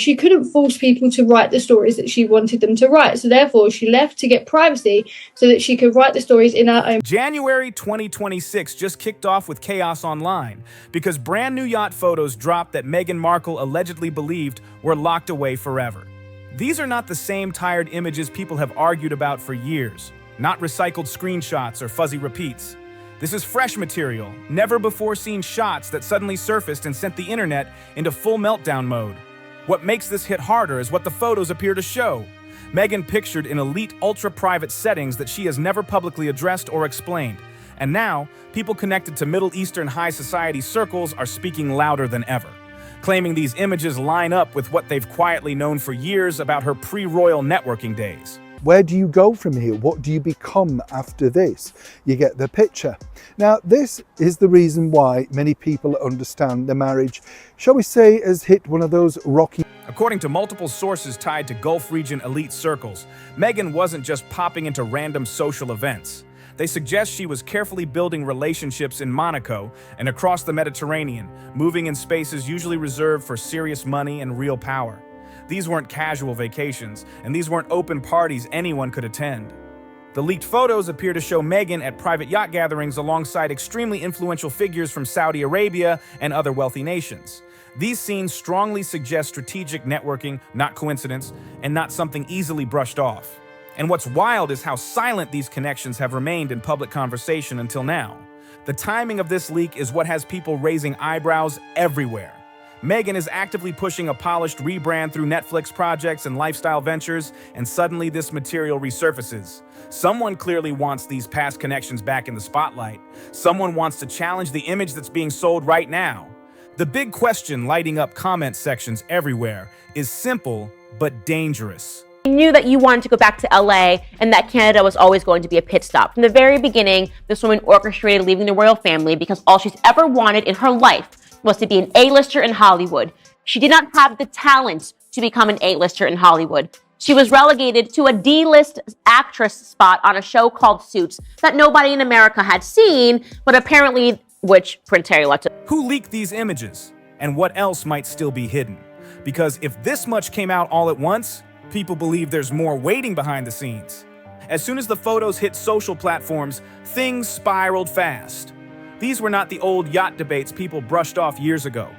she couldn't force people to write the stories that she wanted them to write. So therefore, she left to get privacy so that she could write the stories in her own. January 2026 just kicked off with chaos online because brand new yacht photos dropped that Meghan Markle allegedly believed were locked away forever. These are not the same tired images people have argued about for years, not recycled screenshots or fuzzy repeats. This is fresh material, never before seen shots that suddenly surfaced and sent the internet into full meltdown mode. What makes this hit harder is what the photos appear to show. Meghan pictured in elite, ultra-private settings that she has never publicly addressed or explained. And now, people connected to Middle Eastern high society circles are speaking louder than ever, claiming these images line up with what they've quietly known for years about her pre-royal networking days. Where do you go from here? What do you become after this? You get the picture. Now, this is the reason why many people understand the marriage, shall we say, has hit one of those rocky. According to multiple sources tied to Gulf region elite circles, Meghan wasn't just popping into random social events. They suggest she was carefully building relationships in Monaco and across the Mediterranean, moving in spaces usually reserved for serious money and real power. These weren't casual vacations, and these weren't open parties anyone could attend. The leaked photos appear to show Meghan at private yacht gatherings alongside extremely influential figures from Saudi Arabia and other wealthy nations. These scenes strongly suggest strategic networking, not coincidence, and not something easily brushed off. And what's wild is how silent these connections have remained in public conversation until now. The timing of this leak is what has people raising eyebrows everywhere. Meghan is actively pushing a polished rebrand through Netflix projects and lifestyle ventures, and suddenly this material resurfaces. Someone clearly wants these past connections back in the spotlight. Someone wants to challenge the image that's being sold right now. The big question lighting up comment sections everywhere is simple but dangerous. I knew that you wanted to go back to LA and that Canada was always going to be a pit stop. From the very beginning, this woman orchestrated leaving the royal family because all she's ever wanted in her life was to be an A-lister in Hollywood. She did not have the talent to become an A-lister in Hollywood. She was relegated to a D-list actress spot on a show called Suits that nobody in America had seen, but apparently, which Prince Harry loved. Who leaked these images? And what else might still be hidden? Because if this much came out all at once, people believe there's more waiting behind the scenes. As soon as the photos hit social platforms, things spiraled fast. These were not the old yacht debates people brushed off years ago.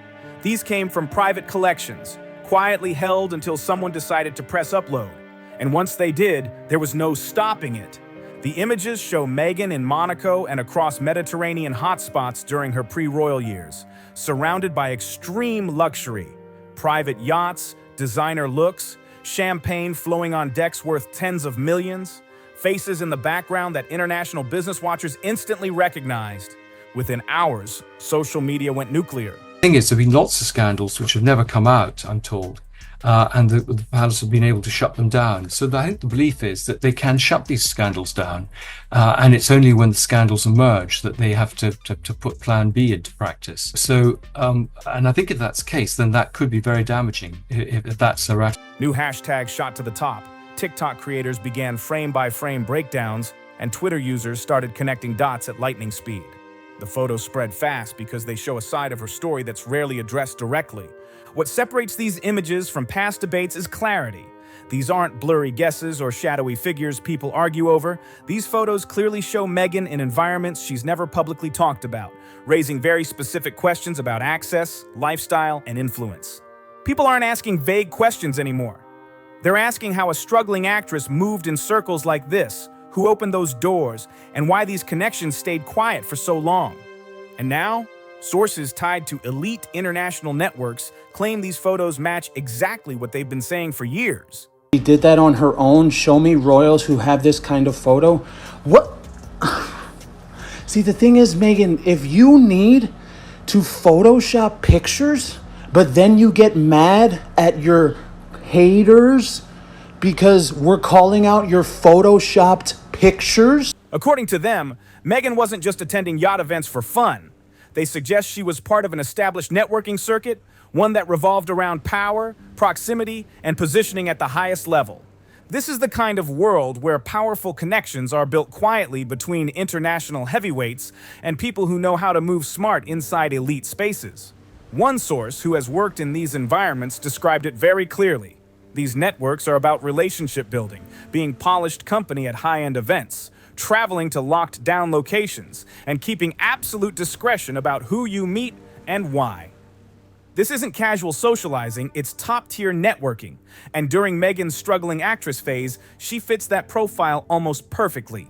These came from private collections, quietly held until someone decided to press upload. And once they did, there was no stopping it. The images show Meghan in Monaco and across Mediterranean hotspots during her pre-royal years, surrounded by extreme luxury. Private yachts, designer looks, champagne flowing on decks worth tens of millions, faces in the background that international business watchers instantly recognized. Within hours, social media went nuclear. The thing is, there have been lots of scandals which have never come out, I'm told, and the palace have been able to shut them down. So I think the belief is that they can shut these scandals down, and it's only when the scandals emerge that they have to put Plan B into practice. So, and I think if that's the case, then that could be very damaging if that's a rat. New hashtags shot to the top. TikTok creators began frame-by-frame breakdowns, and Twitter users started connecting dots at lightning speed. The photos spread fast because they show a side of her story that's rarely addressed directly. What separates these images from past debates is clarity. These aren't blurry guesses or shadowy figures people argue over. These photos clearly show Meghan in environments she's never publicly talked about, raising very specific questions about access, lifestyle, and influence. People aren't asking vague questions anymore. They're asking how a struggling actress moved in circles like this, who opened those doors, and why these connections stayed quiet for so long. And now, sources tied to elite international networks claim these photos match exactly what they've been saying for years. She did that on her own. Show me royals who have this kind of photo. What? See, the thing is, Meghan, if you need to Photoshop pictures, but then you get mad at your haters because we're calling out your Photoshopped pictures. According to them, Meghan wasn't just attending yacht events for fun. They suggest she was part of an established networking circuit, one that revolved around power, proximity, and positioning at the highest level. This is the kind of world where powerful connections are built quietly between international heavyweights and people who know how to move smart inside elite spaces. One source who has worked in these environments described it very clearly. These networks are about relationship building, being polished company at high-end events, traveling to locked-down locations, and keeping absolute discretion about who you meet and why. This isn't casual socializing, it's top-tier networking, and during Meghan's struggling actress phase, she fits that profile almost perfectly.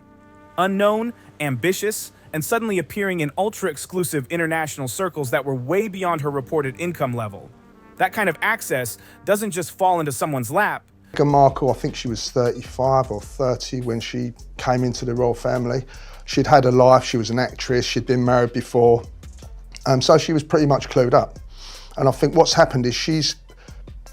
Unknown, ambitious, and suddenly appearing in ultra-exclusive international circles that were way beyond her reported income level. That kind of access doesn't just fall into someone's lap. Meghan Markle, I think she was 35 or 30 when she came into the royal family. She'd had a life, she was an actress, she'd been married before, so she was pretty much clued up. And I think what's happened is she's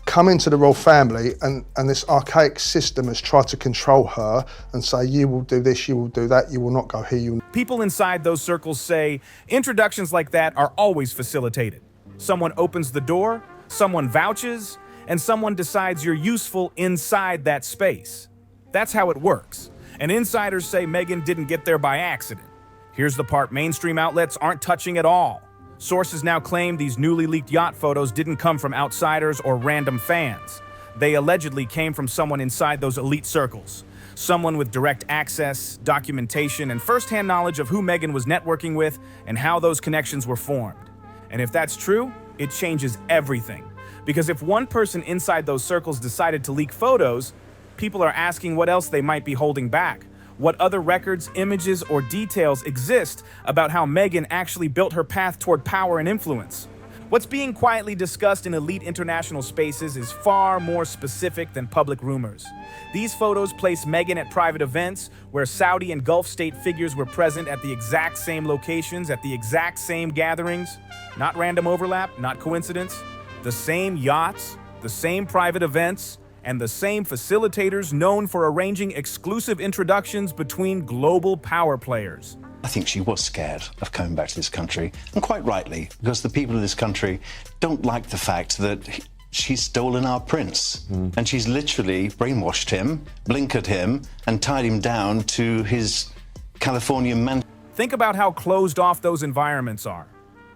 come into the royal family and this archaic system has tried to control her and say, you will do this, you will do that, you will not go here. You. People inside those circles say introductions like that are always facilitated. Someone opens the door, someone vouches, and someone decides you're useful inside that space. That's how it works. And insiders say Meghan didn't get there by accident. Here's the part mainstream outlets aren't touching at all. Sources now claim these newly leaked yacht photos didn't come from outsiders or random fans. They allegedly came from someone inside those elite circles. Someone with direct access, documentation, and first-hand knowledge of who Meghan was networking with and how those connections were formed. And if that's true, it changes everything. Because if one person inside those circles decided to leak photos, people are asking what else they might be holding back. What other records, images, or details exist about how Meghan actually built her path toward power and influence? What's being quietly discussed in elite international spaces is far more specific than public rumors. These photos place Meghan at private events where Saudi and Gulf state figures were present at the exact same locations, at the exact same gatherings. Not random overlap, not coincidence. The same yachts, the same private events, and the same facilitators known for arranging exclusive introductions between global power players. I think she was scared of coming back to this country, and quite rightly, because the people of this country don't like the fact that she's stolen our prince. And she's literally brainwashed him, blinkered him, and tied him down to his Californian mansion. Think about how closed off those environments are.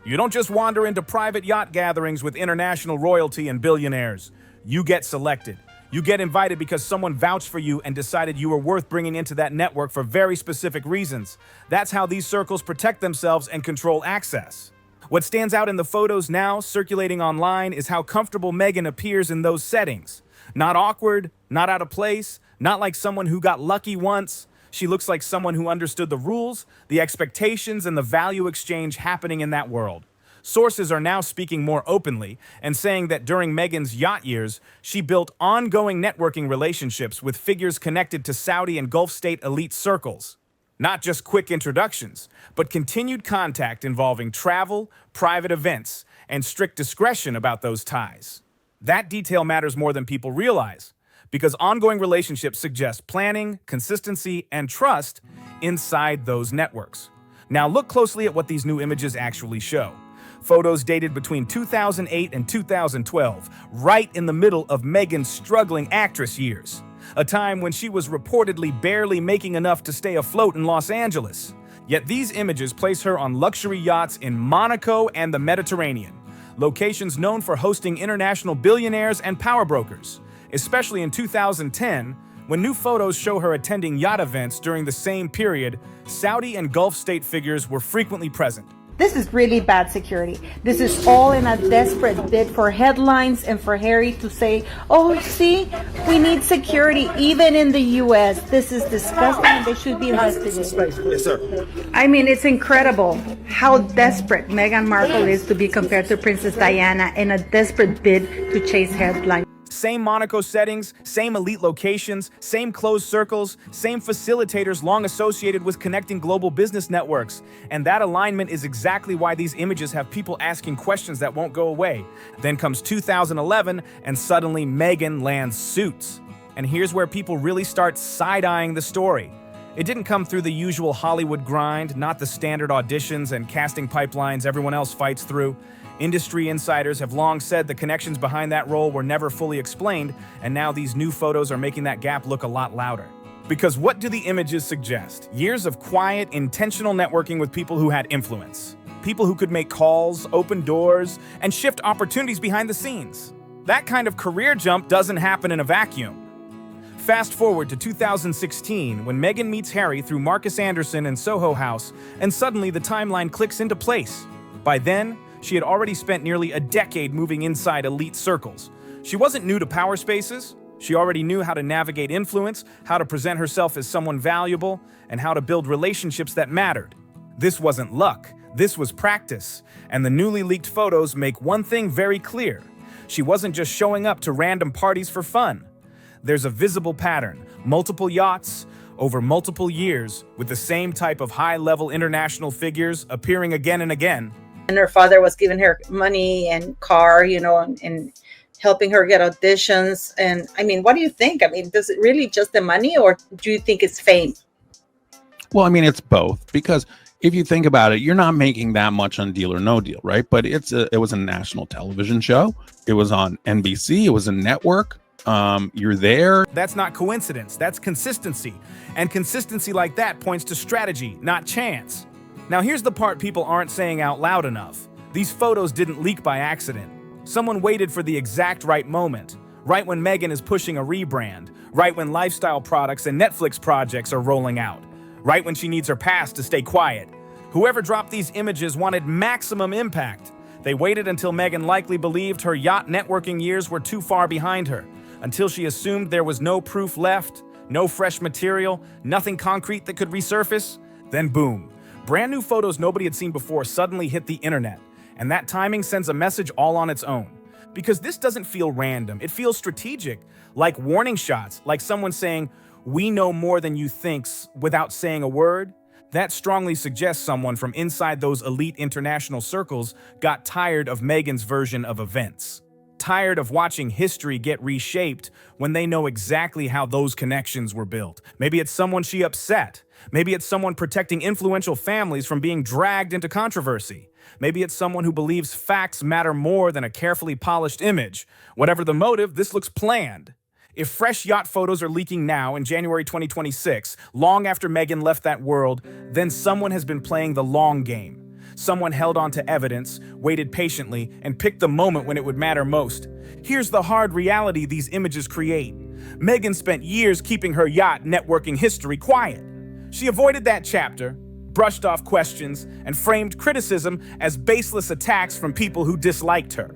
You don't just wander into private yacht gatherings with international royalty and billionaires. You get selected. You get invited because someone vouched for you and decided you were worth bringing into that network for very specific reasons. That's how these circles protect themselves and control access. What stands out in the photos now circulating online is how comfortable Meghan appears in those settings. Not awkward, not out of place, not like someone who got lucky once. She looks like someone who understood the rules, the expectations, and the value exchange happening in that world. Sources are now speaking more openly and saying that during Meghan's yacht years, she built ongoing networking relationships with figures connected to Saudi and Gulf state elite circles. Not just quick introductions, but continued contact involving travel, private events, and strict discretion about those ties. That detail matters more than people realize, because ongoing relationships suggest planning, consistency, and trust inside those networks. Now look closely at what these new images actually show. Photos dated between 2008 and 2012, right in the middle of Meghan's struggling actress years, a time when she was reportedly barely making enough to stay afloat in Los Angeles. Yet these images place her on luxury yachts in Monaco and the Mediterranean, locations known for hosting international billionaires and power brokers, especially in 2010, when new photos show her attending yacht events during the same period. Saudi and Gulf state figures were frequently present. This is really bad security. This is all in a desperate bid for headlines and for Harry to say, oh, see, we need security even in the U.S. This is disgusting. They should be investigated. Yes, sir. I mean, it's incredible how desperate Meghan Markle is to be compared to Princess Diana in a desperate bid to chase headlines. Same Monaco settings, same elite locations, same closed circles, same facilitators long associated with connecting global business networks. And that alignment is exactly why these images have people asking questions that won't go away. Then comes 2011, and suddenly Meghan lands Suits. And here's where people really start side-eyeing the story. It didn't come through the usual Hollywood grind, not the standard auditions and casting pipelines everyone else fights through. Industry insiders have long said the connections behind that role were never fully explained, and now these new photos are making that gap look a lot louder. Because what do the images suggest? Years of quiet, intentional networking with people who had influence. People who could make calls, open doors, and shift opportunities behind the scenes. That kind of career jump doesn't happen in a vacuum. Fast forward to 2016, when Meghan meets Harry through Marcus Anderson in Soho House, and suddenly the timeline clicks into place. By then, she had already spent nearly a decade moving inside elite circles. She wasn't new to power spaces. She already knew how to navigate influence, how to present herself as someone valuable, and how to build relationships that mattered. This wasn't luck. This was practice. And the newly leaked photos make one thing very clear. She wasn't just showing up to random parties for fun. There's a visible pattern, multiple yachts, over multiple years, with the same type of high-level international figures appearing again and again. And her father was giving her money and car, and helping her get auditions. And I mean, what do you think? I mean, does it really just the money, or do you think it's fame? Well, I mean, it's both, because if you think about it, you're not making that much on Deal or No Deal, right? But it was a national television show. It was on NBC. It was a network. You're there. That's not coincidence. That's consistency. And consistency like that points to strategy, not chance. Now here's the part people aren't saying out loud enough. These photos didn't leak by accident. Someone waited for the exact right moment. Right when Meghan is pushing a rebrand. Right when lifestyle products and Netflix projects are rolling out. Right when she needs her past to stay quiet. Whoever dropped these images wanted maximum impact. They waited until Meghan likely believed her yacht networking years were too far behind her. Until she assumed there was no proof left, no fresh material, nothing concrete that could resurface. Then boom. Brand new photos nobody had seen before suddenly hit the internet. And that timing sends a message all on its own. Because this doesn't feel random. It feels strategic. Like warning shots. Like someone saying, "We know more than you think," without saying a word. That strongly suggests someone from inside those elite international circles got tired of Meghan's version of events. Tired of watching history get reshaped when they know exactly how those connections were built. Maybe it's someone she upset. Maybe it's someone protecting influential families from being dragged into controversy. Maybe it's someone who believes facts matter more than a carefully polished image. Whatever the motive, this looks planned. If fresh yacht photos are leaking now in January 2026, long after Meghan left that world, then someone has been playing the long game. Someone held on to evidence, waited patiently, and picked the moment when it would matter most. Here's the hard reality these images create. Meghan spent years keeping her yacht networking history quiet. She avoided that chapter, brushed off questions, and framed criticism as baseless attacks from people who disliked her.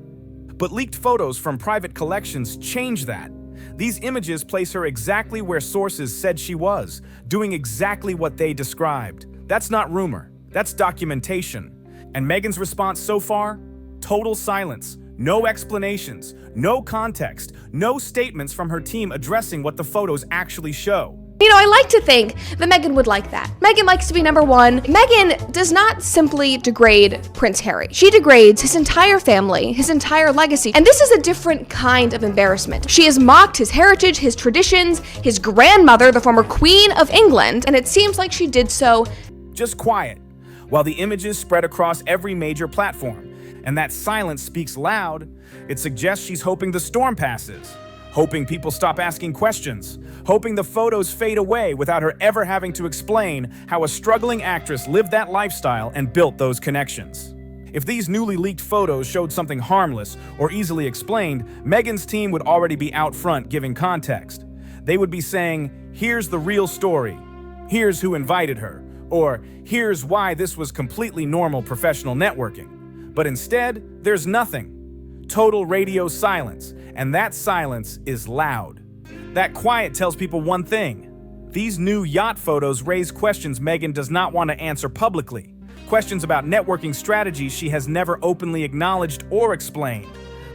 But leaked photos from private collections change that. These images place her exactly where sources said she was, doing exactly what they described. That's not rumor. That's documentation. And Meghan's response so far? Total silence. No explanations. No context. No statements from her team addressing what the photos actually show. I like to think that Meghan would like that. Meghan likes to be number one. Meghan does not simply degrade Prince Harry. She degrades his entire family, his entire legacy. And this is a different kind of embarrassment. She has mocked his heritage, his traditions, his grandmother, the former Queen of England, and it seems like she did so just quiet, while the images spread across every major platform. And that silence speaks loud. It suggests she's hoping the storm passes, hoping people stop asking questions, hoping the photos fade away without her ever having to explain how a struggling actress lived that lifestyle and built those connections. If these newly leaked photos showed something harmless or easily explained, Meghan's team would already be out front giving context. They would be saying, "Here's the real story. Here's who invited her." Or, "Here's why this was completely normal professional networking." But instead, there's nothing. Total radio silence, and that silence is loud. That quiet tells people one thing. These new yacht photos raise questions Meghan does not want to answer publicly. Questions about networking strategies she has never openly acknowledged or explained.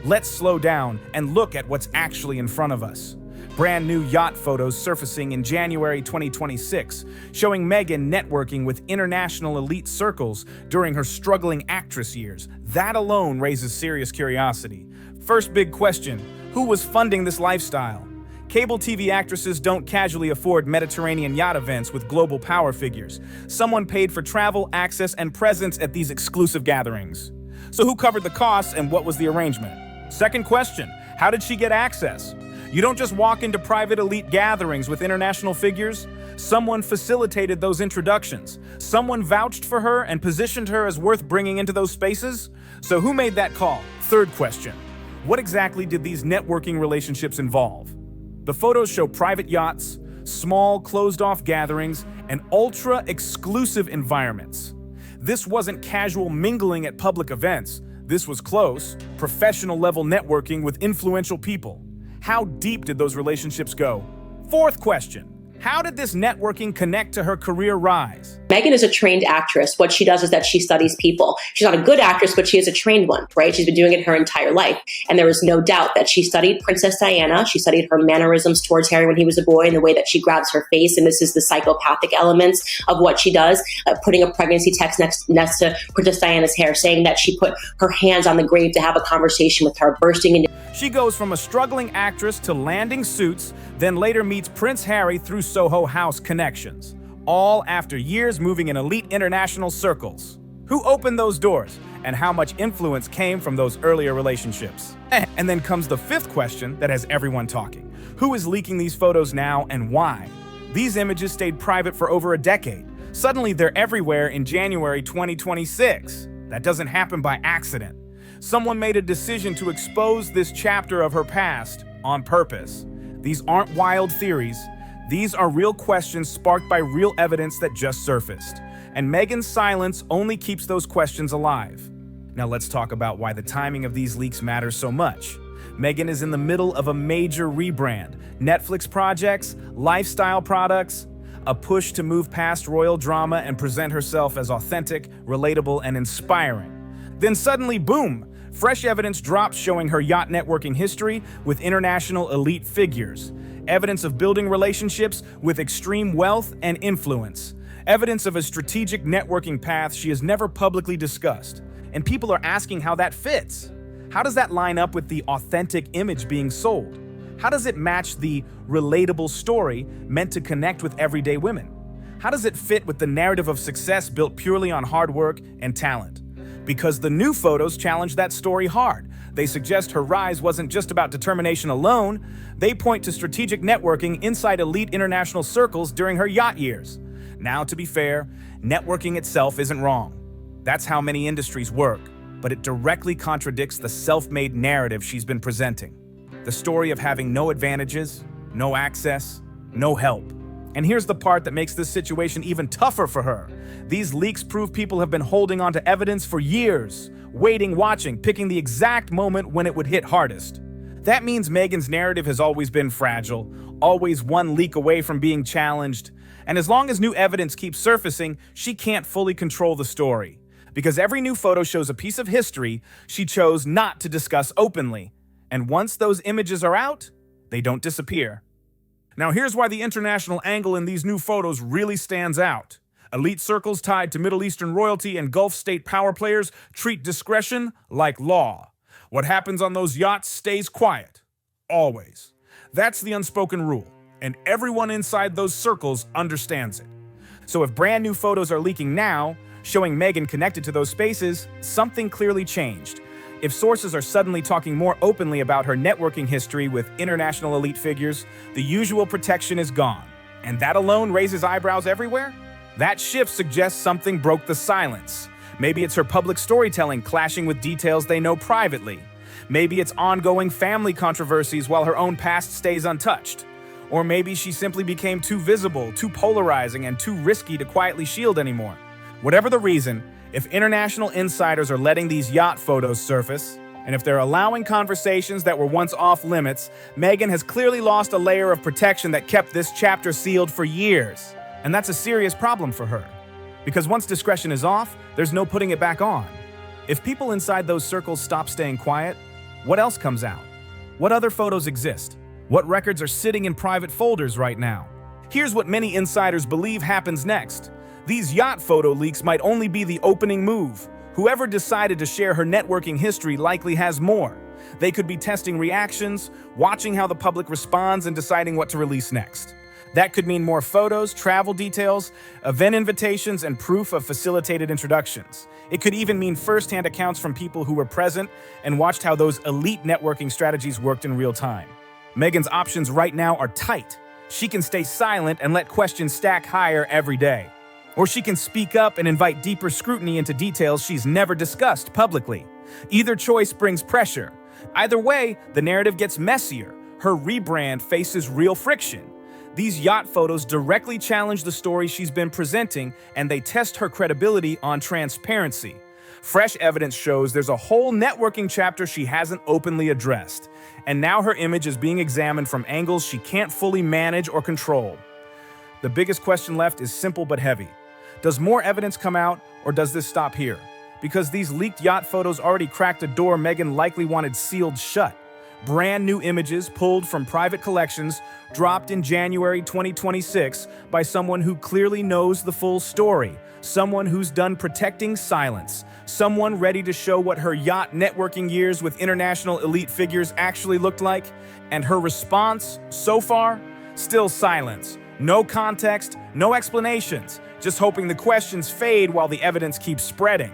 Let's slow down and look at what's actually in front of us. Brand new yacht photos surfacing in January 2026, showing Meghan networking with international elite circles during her struggling actress years. That alone raises serious curiosity. First big question, who was funding this lifestyle? Cable TV actresses don't casually afford Mediterranean yacht events with global power figures. Someone paid for travel, access, and presence at these exclusive gatherings. So who covered the costs and what was the arrangement? Second question, how did she get access? You don't just walk into private elite gatherings with international figures. Someone facilitated those introductions. Someone vouched for her and positioned her as worth bringing into those spaces. So who made that call? Third question. What exactly did these networking relationships involve? The photos show private yachts, small, closed-off gatherings, and ultra-exclusive environments. This wasn't casual mingling at public events. This was close, professional-level networking with influential people. How deep did those relationships go? Fourth question. How did this networking connect to her career rise? Meghan is a trained actress. What she does is that she studies people. She's not a good actress, but she is a trained one, right? She's been doing it her entire life. And there is no doubt that she studied Princess Diana. She studied her mannerisms towards Harry when he was a boy and the way that she grabs her face. And this is the psychopathic elements of what she does, putting a pregnancy text next to Princess Diana's hair, saying that she put her hands on the grave to have a conversation with her, bursting into... She goes from a struggling actress to landing suits, then later meets Prince Harry through Soho House connections, all after years moving in elite international circles. Who opened those doors, and how much influence came from those earlier relationships? And then comes the fifth question that has everyone talking. Who is leaking these photos now and why? These images stayed private for over a decade. Suddenly they're everywhere in January 2026. That doesn't happen by accident. Someone made a decision to expose this chapter of her past on purpose. These aren't wild theories. These are real questions sparked by real evidence that just surfaced. And Meghan's silence only keeps those questions alive. Now let's talk about why the timing of these leaks matters so much. Meghan is in the middle of a major rebrand. Netflix projects, lifestyle products, a push to move past royal drama and present herself as authentic, relatable, and inspiring. Then suddenly, boom! Fresh evidence drops showing her yacht networking history with international elite figures. Evidence of building relationships with extreme wealth and influence. Evidence of a strategic networking path she has never publicly discussed. And people are asking how that fits. How does that line up with the authentic image being sold? How does it match the relatable story meant to connect with everyday women? How does it fit with the narrative of success built purely on hard work and talent? Because the new photos challenge that story hard. They suggest her rise wasn't just about determination alone. They point to strategic networking inside elite international circles during her yacht years. Now, to be fair, networking itself isn't wrong. That's how many industries work, but it directly contradicts the self-made narrative she's been presenting. The story of having no advantages, no access, no help. And here's the part that makes this situation even tougher for her. These leaks prove people have been holding on to evidence for years, waiting, watching, picking the exact moment when it would hit hardest. That means Meghan's narrative has always been fragile, always one leak away from being challenged. And as long as new evidence keeps surfacing, she can't fully control the story. Because every new photo shows a piece of history she chose not to discuss openly. And once those images are out, they don't disappear. Now here's why the international angle in these new photos really stands out. Elite circles tied to Middle Eastern royalty and Gulf state power players treat discretion like law. What happens on those yachts stays quiet. Always. That's the unspoken rule, and everyone inside those circles understands it. So if brand new photos are leaking now, showing Meghan connected to those spaces, something clearly changed. If sources are suddenly talking more openly about her networking history with international elite figures, the usual protection is gone. And that alone raises eyebrows everywhere? That shift suggests something broke the silence. Maybe it's her public storytelling clashing with details they know privately. Maybe it's ongoing family controversies while her own past stays untouched. Or maybe she simply became too visible, too polarizing, and too risky to quietly shield anymore. Whatever the reason, if international insiders are letting these yacht photos surface, and if they're allowing conversations that were once off limits, Meghan has clearly lost a layer of protection that kept this chapter sealed for years. And that's a serious problem for her. Because once discretion is off, there's no putting it back on. If people inside those circles stop staying quiet, what else comes out? What other photos exist? What records are sitting in private folders right now? Here's what many insiders believe happens next. These yacht photo leaks might only be the opening move. Whoever decided to share her networking history likely has more. They could be testing reactions, watching how the public responds, and deciding what to release next. That could mean more photos, travel details, event invitations, and proof of facilitated introductions. It could even mean first-hand accounts from people who were present and watched how those elite networking strategies worked in real time. Meghan's options right now are tight. She can stay silent and let questions stack higher every day. Or she can speak up and invite deeper scrutiny into details she's never discussed publicly. Either choice brings pressure. Either way, the narrative gets messier. Her rebrand faces real friction. These yacht photos directly challenge the story she's been presenting, and they test her credibility on transparency. Fresh evidence shows there's a whole networking chapter she hasn't openly addressed. And now her image is being examined from angles she can't fully manage or control. The biggest question left is simple but heavy. Does more evidence come out, or does this stop here? Because these leaked yacht photos already cracked a door Meghan likely wanted sealed shut. Brand new images pulled from private collections, dropped in January 2026 by someone who clearly knows the full story, someone who's done protecting silence, someone ready to show what her yacht networking years with international elite figures actually looked like. And her response, so far, still silence. No context, no explanations, just hoping the questions fade while the evidence keeps spreading.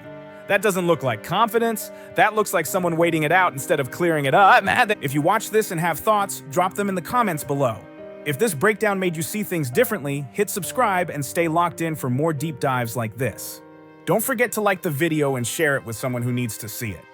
That doesn't look like confidence. That looks like someone waiting it out instead of clearing it up. If you watch this and have thoughts, drop them in the comments below. If this breakdown made you see things differently, hit subscribe and stay locked in for more deep dives like this. Don't forget to like the video and share it with someone who needs to see it.